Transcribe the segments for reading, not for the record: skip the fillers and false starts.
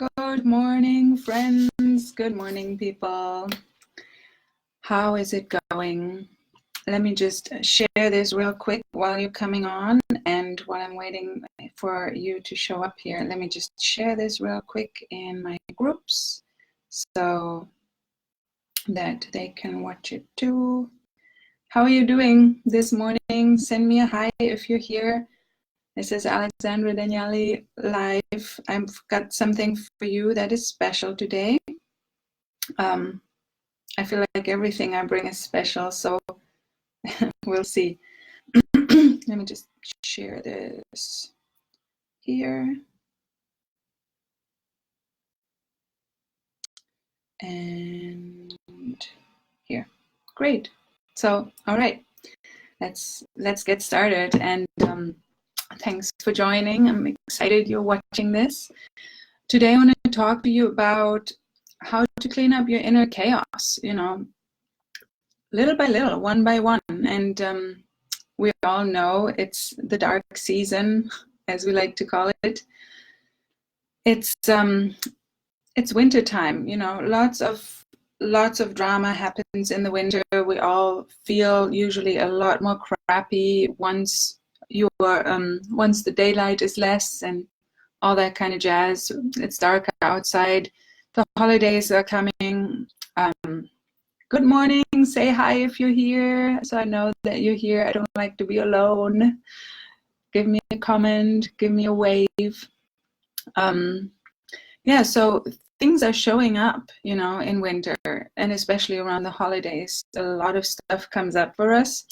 Good morning, friends. Good morning, people. How is it going? Let me just share this real quick while you're coming on and while I'm waiting for you to show up here. Let me just share this real quick in my groups so that they can watch it too. How are you doing this morning? Send me a hi if you're here. This is Alexandra Danieli live. I've got something for you that is special today. I feel like everything I bring is special, so we'll see. Let me just share this here. And here. Great. So, all right. Let's get started. And thanks for joining. I'm excited you're watching this. Today I want to talk to you about how to clean up your inner chaos, little by little, one by one. And we all know it's the dark season, as we like to call it. It's winter time, lots of drama happens in the winter. We all feel usually a lot more crappy once the daylight is less and all that kind of jazz. It's dark outside. The holidays are coming. Good morning. Say hi if you're here, so I know that you're here. I don't like to be alone. Give me a comment. Give me a wave. Yeah, so things are showing up, in winter, and especially around the holidays. A lot of stuff comes up for us.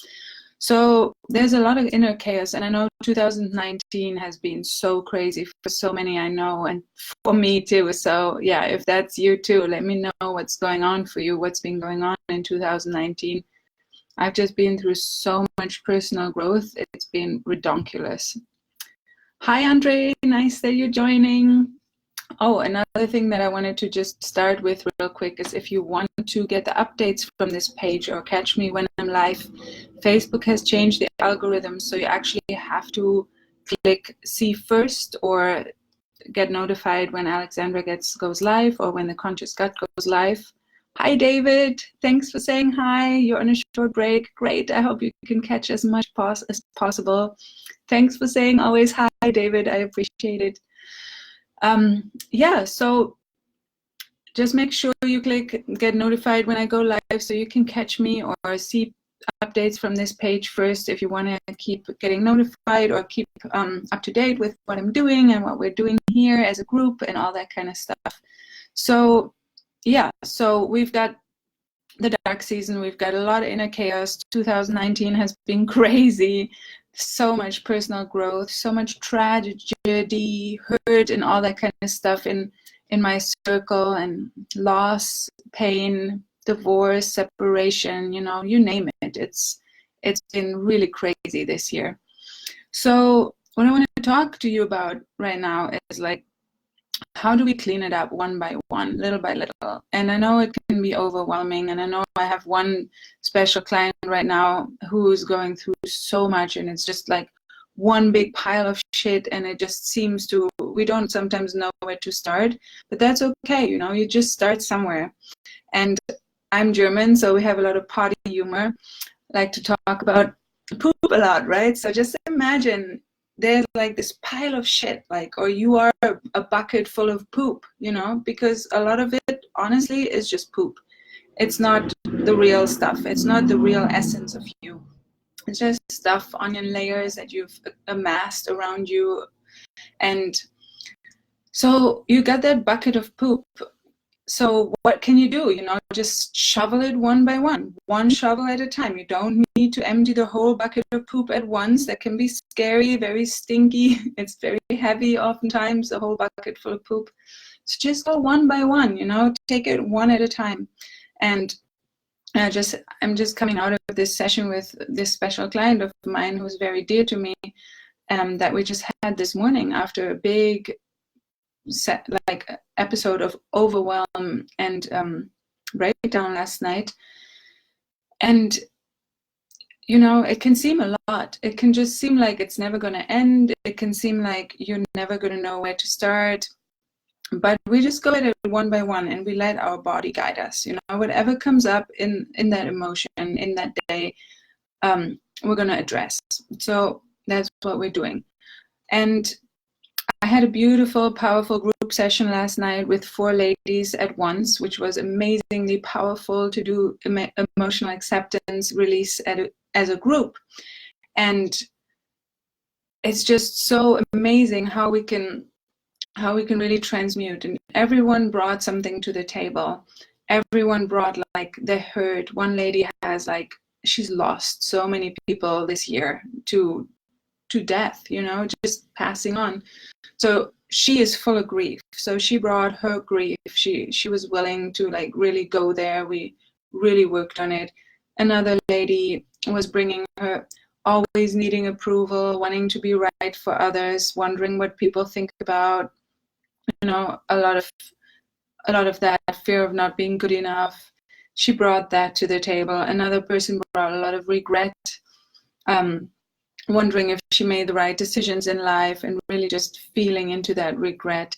So there's a lot of inner chaos, and I know 2019 has been so crazy for so many I know, and for me too. So yeah, if that's you too, let me know what's going on for you, what's been going on in 2019. I've just been through so much personal growth. It's been redonkulous. Hi, Andre. Nice that you're joining. Oh, another thing that I wanted to just start with real quick is if you want to get the updates from this page or catch me when I'm live, Facebook has changed the algorithm, so you actually have to click see first or get notified when Alexandra goes live or when the Conscious Gut goes live. Hi, David. Thanks for saying hi. You're on a short break. Great. I hope you can catch as much as possible. Thanks for saying always hi, David. I appreciate it. Yeah, so just make sure you click get notified when I go live so you can catch me or see updates from this page first if you want to keep getting notified or keep up to date with what I'm doing and what we're doing here as a group and all that kind of stuff. So yeah, so we've got the dark season, we've got a lot of inner chaos. 2019 has been crazy. So much personal growth, so much tragedy, hurt, and all that kind of stuff in my circle, and loss, pain, divorce, separation, you name it. It's been really crazy this year. So what I want to talk to you about right now is like, how do we clean it up one by one, little by little? And I know it can be overwhelming, and I know I have one special client right now who's going through so much, and it's just like one big pile of shit, and it just seems to, we don't sometimes know where to start, but that's okay, you just start somewhere. And I'm German, so we have a lot of potty humor, like to talk about poop a lot, right? So just imagine there's like this pile of shit, or you are a bucket full of poop, because a lot of it, honestly, is just poop. It's not the real stuff. It's not the real essence of you. It's just stuff, onion layers that you've amassed around you. And so you got that bucket of poop. So what can you do? Just shovel it one by one shovel at a time. You don't need to empty the whole bucket of poop at once. That can be scary, very stinky. It's very heavy oftentimes, a whole bucket full of poop. So just go one by one, take it one at a time. And I'm just coming out of this session with this special client of mine who's very dear to me, that we just had this morning after a big episode of overwhelm and breakdown last night. And it can seem a lot. It can just seem like it's never going to end. It can seem like you're never going to know where to start. but we just go at it one by one, and we let our body guide us. You know, whatever comes up in that emotion in that day, we're going to address. So that's what we're doing. And I had a beautiful, powerful group session last night with 4 ladies at once, which was amazingly powerful to do emotional acceptance release as a group. And it's just so amazing how we can really transmute. And everyone brought something to the table. Everyone brought, like, they heard. One lady has, like, she's lost so many people this year to death, you know, just passing on. So she is full of grief. So she brought her grief. She was willing to, like, really go there. We really worked on it. Another lady was bringing her always needing approval, wanting to be right for others, wondering what people think about, you know, a lot of that fear of not being good enough. She brought that to the table. Another person brought a lot of regret, wondering if she made the right decisions in life, and really just feeling into that regret.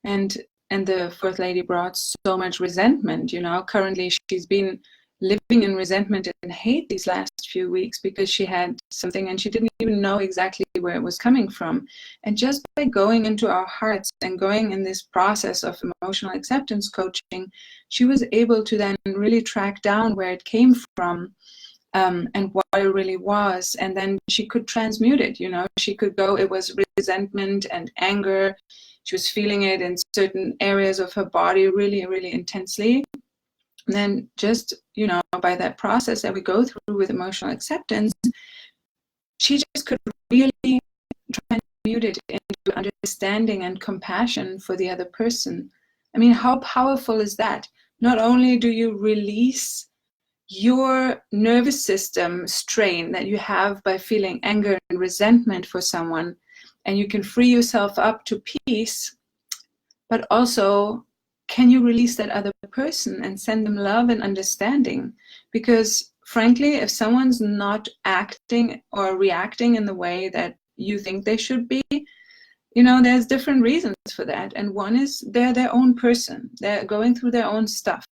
And the 4th lady brought so much resentment. You know, currently she's been living in resentment and hate these last few weeks because she had something and she didn't even know exactly where it was coming from. And just by going into our hearts and going in this process of emotional acceptance coaching, she was able to then really track down where it came from, and what it really was. And then she could transmute it. You know, she could go, it was resentment and anger. She was feeling it in certain areas of her body really, really intensely. And then just, you know, by that process that we go through with emotional acceptance, she just could really transmute it into understanding and compassion for the other person. I mean, how powerful is that? Not only do you release your nervous system strain that you have by feeling anger and resentment for someone, and you can free yourself up to peace, but also, can you release that other person and send them love and understanding? Because frankly, if someone's not acting or reacting in the way that you think they should be, you know, there's different reasons for that. And one is they're their own person. They're going through their own stuff.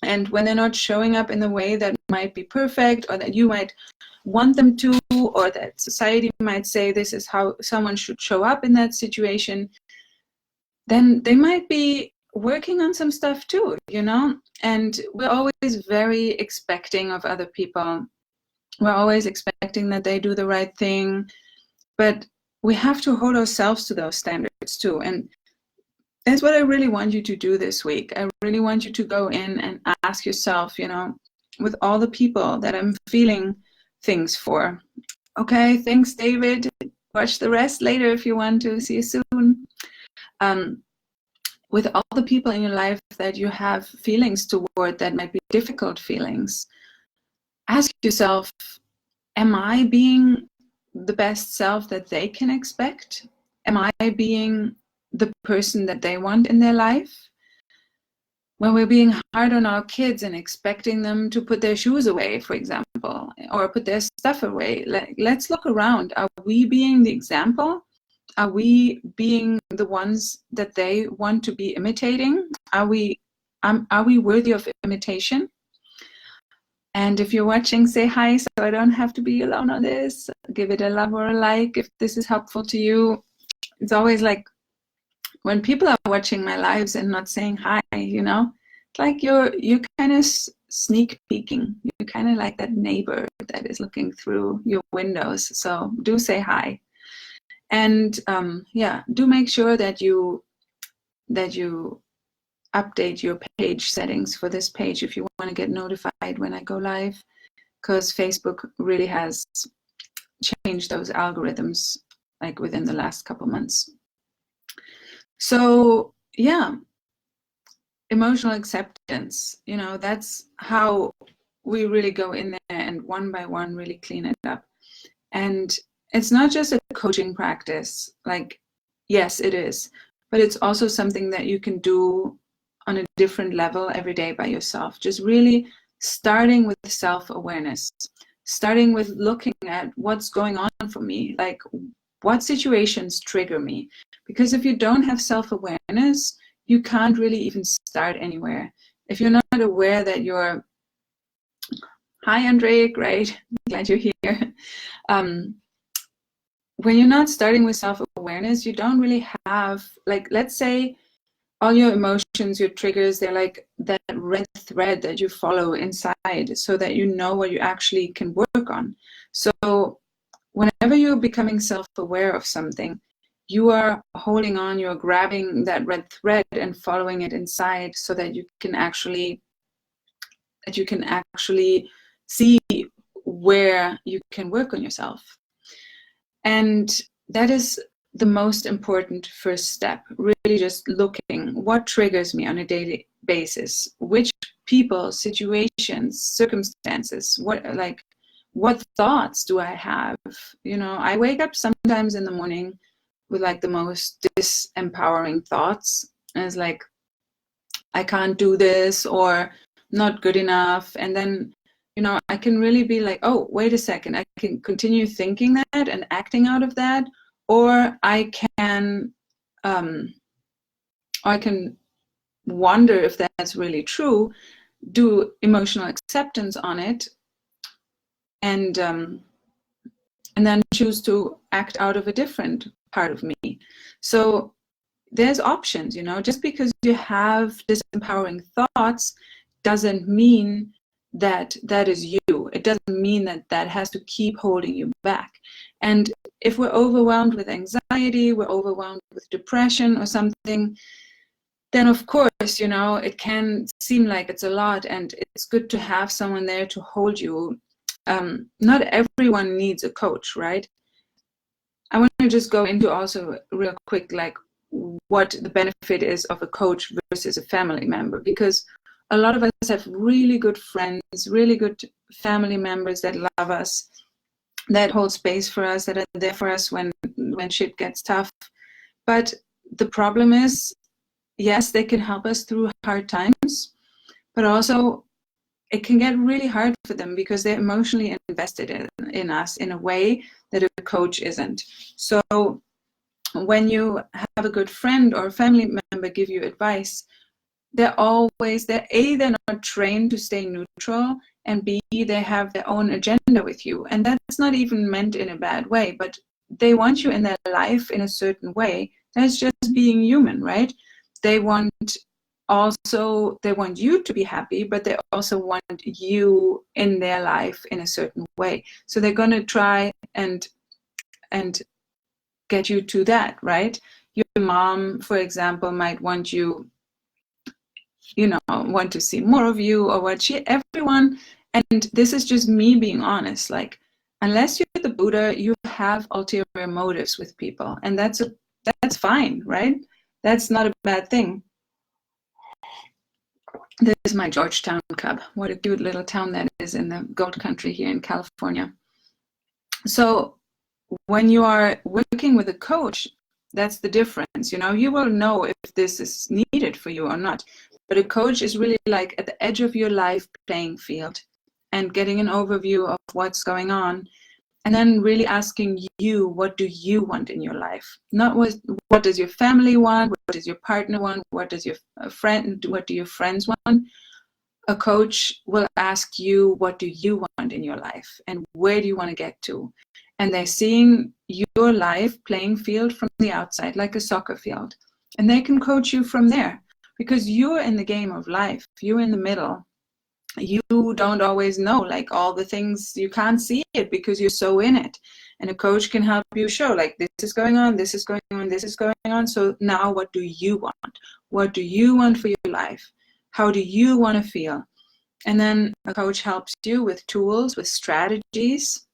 And when they're not showing up in the way that might be perfect, or that you might want them to, or that society might say this is how someone should show up in that situation, then they might be working on some stuff too, you know? And we're always very expecting of other people. We're always expecting that they do the right thing, but we have to hold ourselves to those standards too. And that's what I really want you to do this week. I really want you to go in and ask yourself, you know, with all the people that I'm feeling things for. Okay, thanks, David. Watch the rest later if you want to. See you soon. With all the people in your life that you have feelings toward that might be difficult feelings, ask yourself, am I being the best self that they can expect? Am I being the person that they want in their life? When we're being hard on our kids and expecting them to put their shoes away, for example, or put their stuff away, let's look around. Are we being the example? Are we being the ones that they want to be imitating? Are we worthy of imitation? And if you're watching, say hi, so I don't have to be alone on this. Give it a love or a like if this is helpful to you. It's always like, when people are watching my lives and not saying hi, you know, it's like you're kind of sneak peeking. You're kind of like that neighbor that is looking through your windows. So do say hi. And yeah, do make sure that you update your page settings for this page if you want to get notified when I go live, because Facebook really has changed those algorithms like within the last couple months. So yeah, emotional acceptance, you know, that's how we really go in there and one by one really clean it up. And it's not just a coaching practice, like, yes, it is, but it's also something that you can do on a different level every day by yourself. Just really starting with self-awareness, starting with looking at what's going on for me, like, what situations trigger me? Because if you don't have self-awareness, you can't really even start anywhere. If you're not aware that you're, hi Andre, great, glad you're here. When you're not starting with self-awareness, you don't really have, like, let's say all your emotions, your triggers, they're like that red thread that you follow inside so that you know what you actually can work on. So whenever you're becoming self-aware of something, you are holding on, you're grabbing that red thread and following it inside so that you can actually see where you can work on yourself. And that is the most important first step, really just looking what triggers me on a daily basis, which people, situations, circumstances, what thoughts do I have? You know, I wake up sometimes in the morning with like the most disempowering thoughts. And it's like, I can't do this, or not good enough. And then, you know, I can really be like, oh, wait a second, I can continue thinking that and acting out of that, or I can wonder if that's really true, do emotional acceptance on it, and then choose to act out of a different part of me. So there's options, you know. Just because you have disempowering thoughts doesn't mean that that is you. It doesn't mean that that has to keep holding you back. And if we're overwhelmed with anxiety, we're overwhelmed with depression or something, then of course, you know, it can seem like it's a lot, and it's good to have someone there to hold you. Not everyone needs a coach, right? I want to just go into also real quick, like what the benefit is of a coach versus a family member, because a lot of us have really good friends, really good family members that love us, that hold space for us, that are there for us when shit gets tough. But the problem is, yes, they can help us through hard times, but also it can get really hard for them because they're emotionally invested in us in a way that a coach isn't. So when you have a good friend or a family member give you advice, they're not trained to stay neutral, and B, they have their own agenda with you. And that's not even meant in a bad way, but they want you in their life in a certain way. That's just being human, right? They want you to be happy, but they also want you in their life in a certain way. So they're going to try and get you to that, right? Your mom, for example, might want you, want to see more of you, or everyone, and this is just me being honest, like, unless you're the Buddha, you have ulterior motives with people, and that's fine, right? That's not a bad thing. This is my Georgetown cub. What a cute little town that is in the gold country here in California. So when you are working with a coach, that's the difference. You will know if this is needed for you or not. But a coach is really like at the edge of your life playing field and getting an overview of what's going on, and then really asking you, what do you want in your life? Not what does your family want, what does your partner want, what does your what do your friends want? A coach will ask you, what do you want in your life, and where do you want to get to? And they're seeing your life playing field from the outside, like a soccer field. And they can coach you from there, because you're in the game of life. You're in the middle. You don't always know, like, all the things. You can't see it because you're so in it. And a coach can help you show, like, this is going on, this is going on, this is going on. So now what do you want? What do you want for your life? How do you want to feel? And then a coach helps you with tools, with strategies.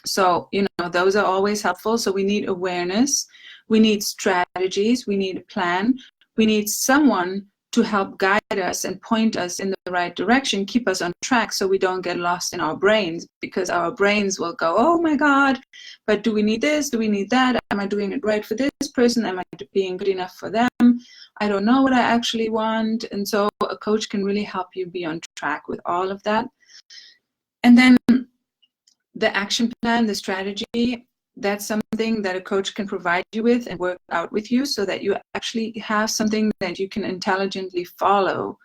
So, those are always helpful. So we need awareness, we need strategies, we need a plan, we need someone to help guide us and point us in the right direction, keep us on track so we don't get lost in our brains, because our brains will go, oh my God, but do we need this? Do we need that? Am I doing it right for this person? Am I being good enough for them? I don't know what I actually want. And so a coach can really help you be on track with all of that. And then the action plan, the strategy, that's something that a coach can provide you with and work out with you, so that you actually have something that you can intelligently follow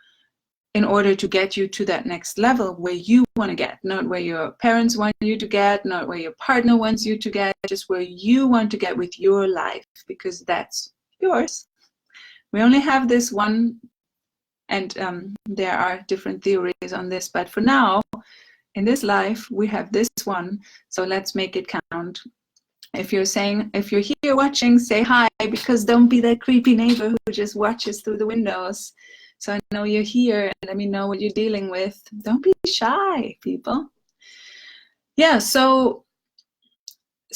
in order to get you to that next level where you want to get, not where your parents want you to get, not where your partner wants you to get, just where you want to get with your life, because that's yours. We only have this one, and there are different theories on this, but for now, in this life, we have this one, so let's make it count. If you're here watching, say hi, because don't be that creepy neighbor who just watches through the windows. So I know you're here, and let me know what you're dealing with. Don't be shy, people. Yeah, so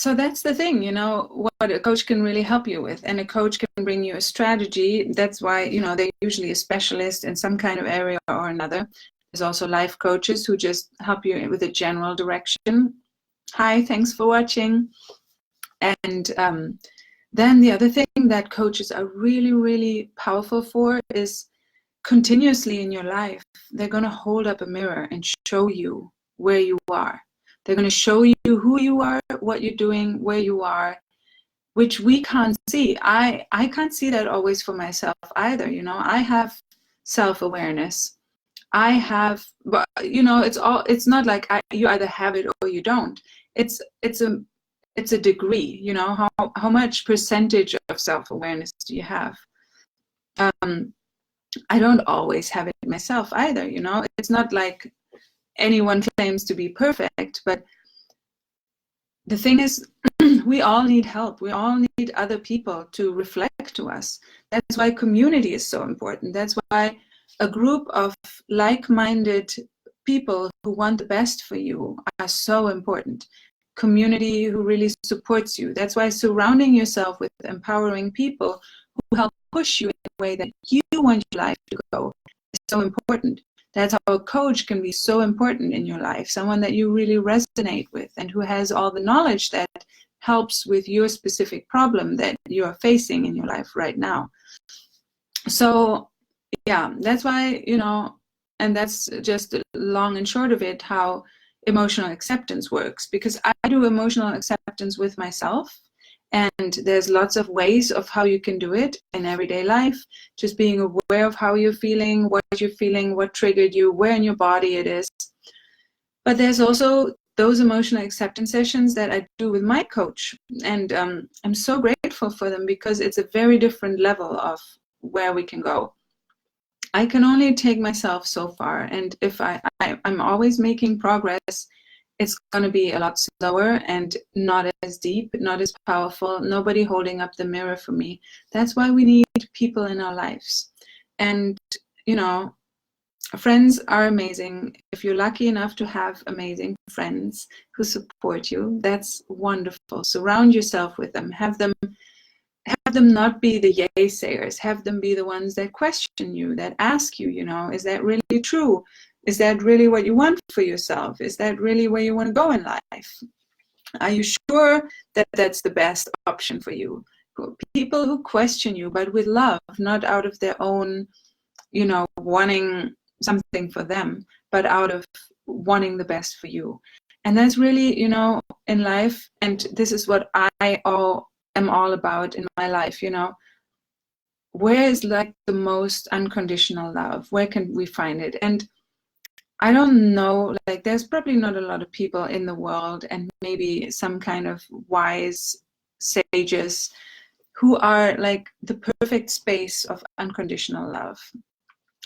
that's the thing, you know, what a coach can really help you with. And a coach can bring you a strategy. That's why, you know, they're usually a specialist in some kind of area or another. There's also life coaches who just help you with a general direction. Hi, thanks for watching. And then the other thing that coaches are really, really powerful for is continuously in your life, they're going to hold up a mirror and show you where you are. They're going to show you who you are, what you're doing, where you are, which we can't see. I can't see that always for myself either. You know, I have self-awareness. I have, but you know, it's not like you either have it or you don't. It's a degree, you know, how much percentage of self-awareness do you have? I don't always have it myself either, you know. It's not like anyone claims to be perfect, but the thing is, we all need help. We all need other people to reflect to us. That's why community is so important. That's why a group of like-minded people who want the best for you are so important. Community who really supports you. That's why surrounding yourself with empowering people who help push you in the way that you want your life to go is so important. That's how a coach can be so important in your life. Someone that you really resonate with and who has all the knowledge that helps with your specific problem that you are facing in your life right now. So yeah, that's why, you know, and that's just long and short of it, how emotional acceptance works, because I do emotional acceptance with myself, and there's lots of ways of how you can do it in everyday life, just being aware of how you're feeling, what triggered you, where in your body it is. But there's also those emotional acceptance sessions that I do with my coach, and I'm so grateful for them, because it's a very different level of where we can go. I can only take myself so far, and if I'm always making progress, it's going to be a lot slower and not as deep, not as powerful, nobody holding up the mirror for me. That's why we need people in our lives. And, you know, friends are amazing. If you're lucky enough to have amazing friends who support you, that's wonderful. Surround yourself with them. Have them not be the yaysayers. Have them be the ones that question you, that ask you, you know, is that really true? Is that really what you want for yourself? Is that really where you want to go in life? Are you sure that that's the best option for you? People who question you, but with love, not out of their own, you know, wanting something for them, but out of wanting the best for you. And that's really, you know, in life, and this is what I am all about in my life, you know, where is like the most unconditional love? Where can we find it? And I don't know, like there's probably not a lot of people in the world, and maybe some kind of wise sages who are like the perfect space of unconditional love.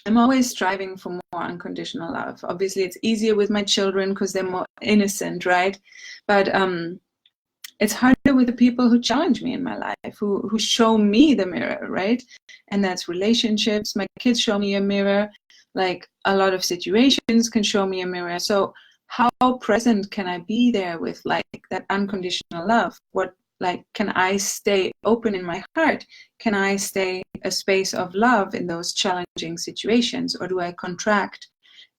I'm always striving for more unconditional love. Obviously it's easier with my children because they're more innocent, right? But it's harder with the people who challenge me in my life, who show me the mirror, right? And that's relationships. My kids show me a mirror. Like a lot of situations can show me a mirror. So how present can I be there with like that unconditional love? What, like, can I stay open in my heart? Can I stay a space of love in those challenging situations? Or do I contract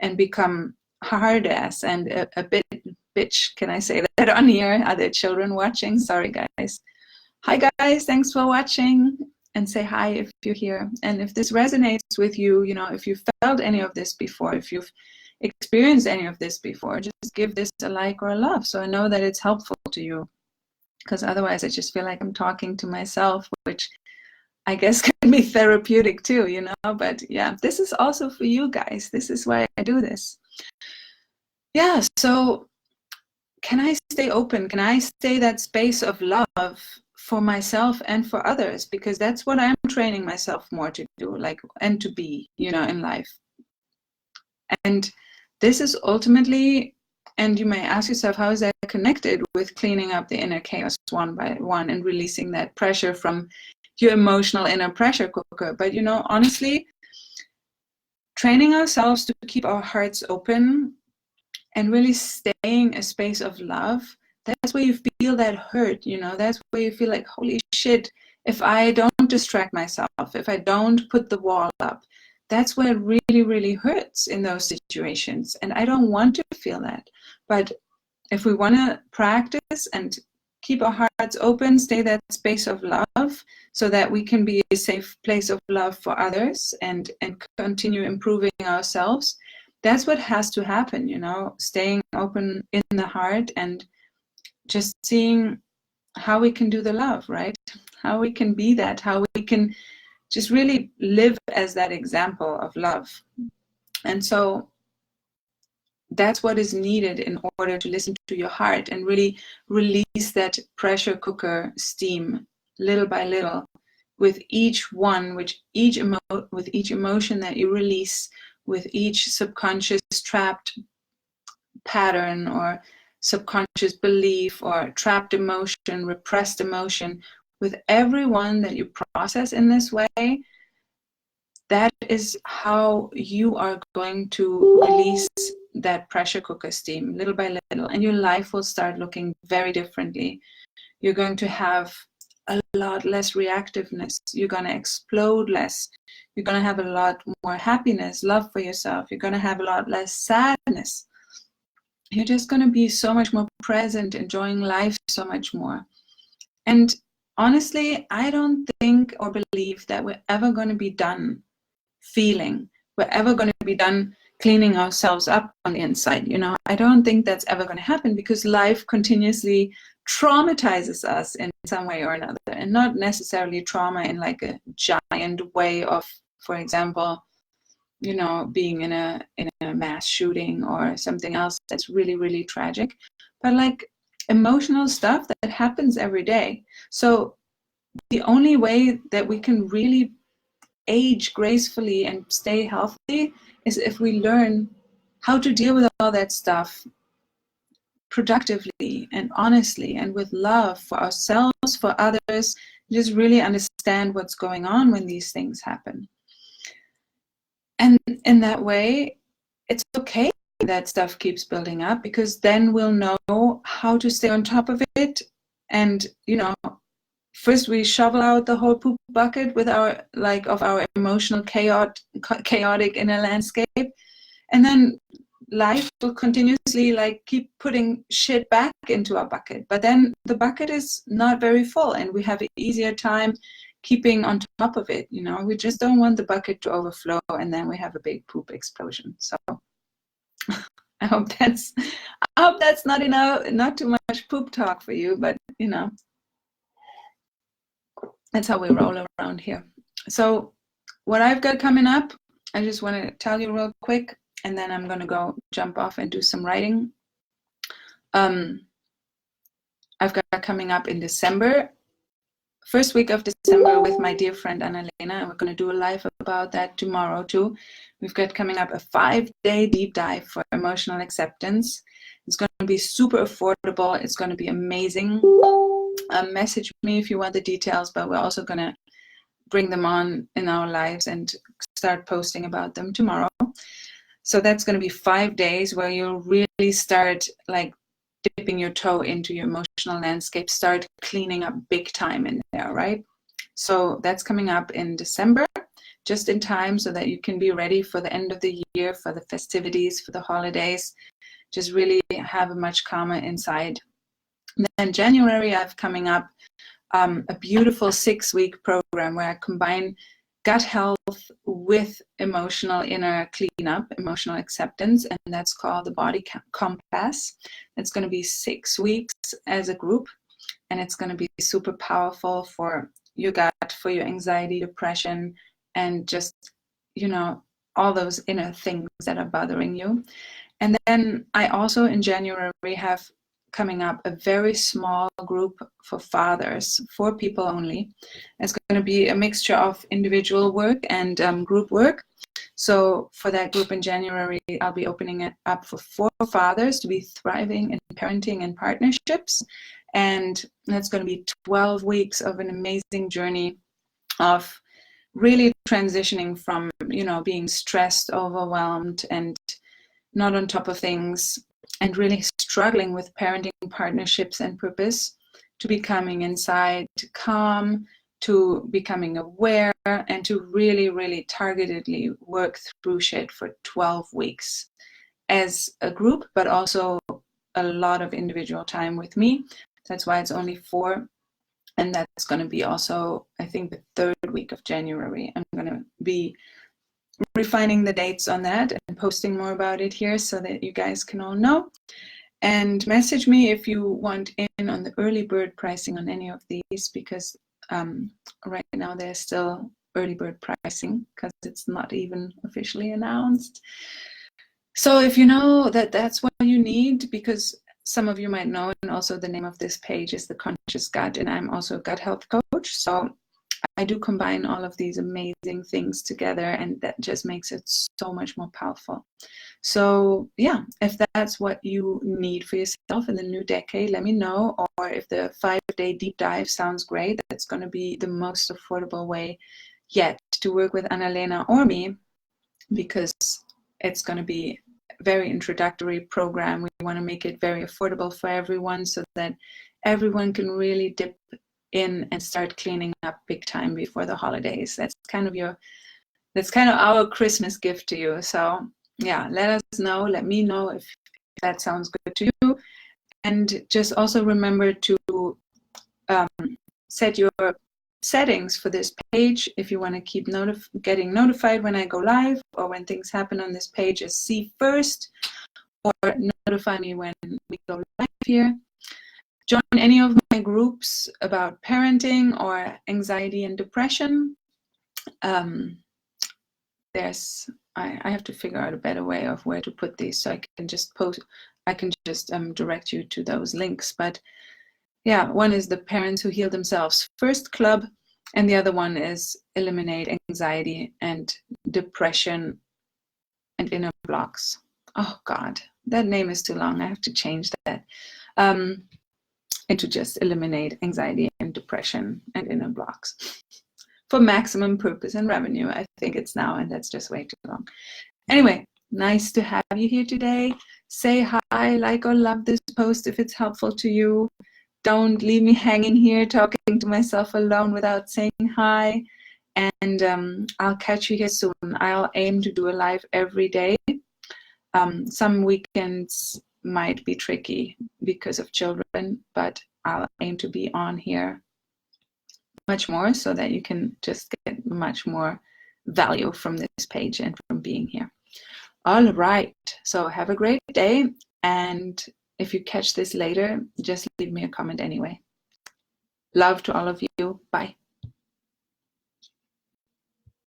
and become hard ass and a bit bitch? Can I say that on here? Are there children watching? Sorry guys. Hi guys, thanks for watching. And say hi if you're here. And if this resonates with you, you know, if you felt any of this before, if you've experienced any of this before, just give this a like or a love so I know that it's helpful to you. because otherwise I just feel like I'm talking to myself, which I guess can be therapeutic too, you know. But yeah, this is also for you guys. This is why I do this. Yeah, so can I stay open? Can I stay that space of love for myself and for others? Because that's what I'm training myself more to do, like, and to be, you know, in life. And this is ultimately, and you may ask yourself, how is that connected with cleaning up the inner chaos one by one and releasing that pressure from your emotional inner pressure cooker? But, you know, honestly, training ourselves to keep our hearts open and really staying a space of love, that's where you feel that hurt, you know, that's where you feel like, holy shit, if I don't distract myself, if I don't put the wall up, that's where it really, really hurts in those situations. And I don't want to feel that. But if we want to practice and keep our hearts open, stay that space of love so that we can be a safe place of love for others and continue improving ourselves, that's what has to happen, you know, staying open in the heart and just seeing how we can do the love, right? How we can be that, how we can just really live as that example of love. And so that's what is needed in order to listen to your heart and really release that pressure cooker steam little by little with each one, with each emotion that you release, with each subconscious trapped pattern or subconscious belief or trapped emotion, repressed emotion, with every one that you process in this way, that is how you are going to release that pressure cooker steam little by little, and your life will start looking very differently. You're going to have a lot less reactiveness. You're going to explode less. You're going to have a lot more happiness, love for yourself. You're going to have a lot less sadness. You're just going to be so much more present, enjoying life so much more. And honestly, I don't think or believe that we're ever going to be done feeling. We're ever going to be done cleaning ourselves up on the inside. You know, I don't think that's ever going to happen because life continuously traumatizes us in some way or another, and not necessarily trauma in like a giant way of, for example, you know, being in a mass shooting or something else that's really, really tragic, but like emotional stuff that happens every day. So the only way that we can really age gracefully and stay healthy is if we learn how to deal with all that stuff productively and honestly and with love for ourselves, for others, just really understand what's going on when these things happen. And in that way, it's okay that stuff keeps building up, because then we'll know how to stay on top of it. And, you know, first we shovel out the whole poop bucket with our, like, of our emotional chaotic inner landscape. And then life will continuously like keep putting shit back into our bucket. But then the bucket is not very full and we have an easier time keeping on top of it. You know, we just don't want the bucket to overflow and then we have a big poop explosion. So I hope that's not enough, not too much poop talk for you, but you know, that's how we roll around here. So what I've got coming up, I just want to tell you real quick, and then I'm going to go jump off and do some writing. I've got coming up in December, first week of December, with my dear friend Annalena, and we're going to do a live about that tomorrow too. We've got coming up a 5-day deep dive for emotional acceptance. It's going to be super affordable. It's going to be amazing. Message me if you want the details, but we're also going to bring them on in our lives and start posting about them tomorrow. So that's going to be 5 days where you'll really start like dipping your toe into your emotional landscape, start cleaning up big time in there, right? So that's coming up in December, just in time so that you can be ready for the end of the year, for the festivities, for the holidays, just really have a much calmer inside. And then January, I have coming up a beautiful 6-week program where I combine gut health with emotional inner cleanup, emotional acceptance, and that's called the Body Compass. It's going to be 6 weeks as a group, and it's going to be super powerful for your gut, for your anxiety, depression, and just, you know, all those inner things that are bothering you. And then I also in January have coming up a very small group for fathers, 4 people only. It's going to be a mixture of individual work and group work. So for that group in January, I'll be opening it up for 4 fathers to be thriving in parenting and partnerships. And that's going to be 12 weeks of an amazing journey of really transitioning from, you know, being stressed, overwhelmed, and not on top of things, and really struggling with parenting, partnerships, and purpose, to becoming inside calm, to becoming aware, and to really, really targetedly work through shit for 12 weeks as a group, but also a lot of individual time with me. That's why it's only 4. And that's going to be also, I think, the 3rd week of January. I'm going to be refining the dates on that and posting more about it here so that you guys can all know. And message me if you want in on the early bird pricing on any of these, because right now there's still early bird pricing because it's not even officially announced. So if you know that that's what you need, because some of you might know, and also the name of this page is The Conscious Gut, and I'm also a gut health coach. So I do combine all of these amazing things together, and that just makes it so much more powerful. So yeah, if that's what you need for yourself in the new decade, let me know. Or if the 5-day deep dive sounds great, that's going to be the most affordable way yet to work with Annalena or me, because it's going to be a very introductory program. We want to make it very affordable for everyone so that everyone can really dip in and start cleaning up big time before the holidays. That's kind of our Christmas gift to you. So yeah, let us know, let me know if that sounds good to you. And just also remember to set your settings for this page if you want to keep getting notified when I go live or when things happen on this page, is see first, or notify me when we go live here. Join any of my groups about parenting or anxiety and depression. I have to figure out a better way of where to put these, so I can just direct you to those links. But yeah, one is the Parents Who Heal Themselves First Club, and the other one is Eliminate Anxiety and Depression and Inner Blocks. Oh God, that name is too long. I have to change that. And to just eliminate anxiety and depression and inner blocks for maximum purpose and revenue. I think it's now, and that's just way too long. Anyway, nice to have you here today. Say hi, like or love this post if it's helpful to you. Don't leave me hanging here talking to myself alone without saying hi. And I'll catch you here soon. I'll aim to do a live every day. Some weekends might be tricky because of children, but I'll aim to be on here much more so that you can just get much more value from this page and from being here. All right, so have a great day, and if you catch this later, just leave me a comment anyway. Love to all of you. Bye.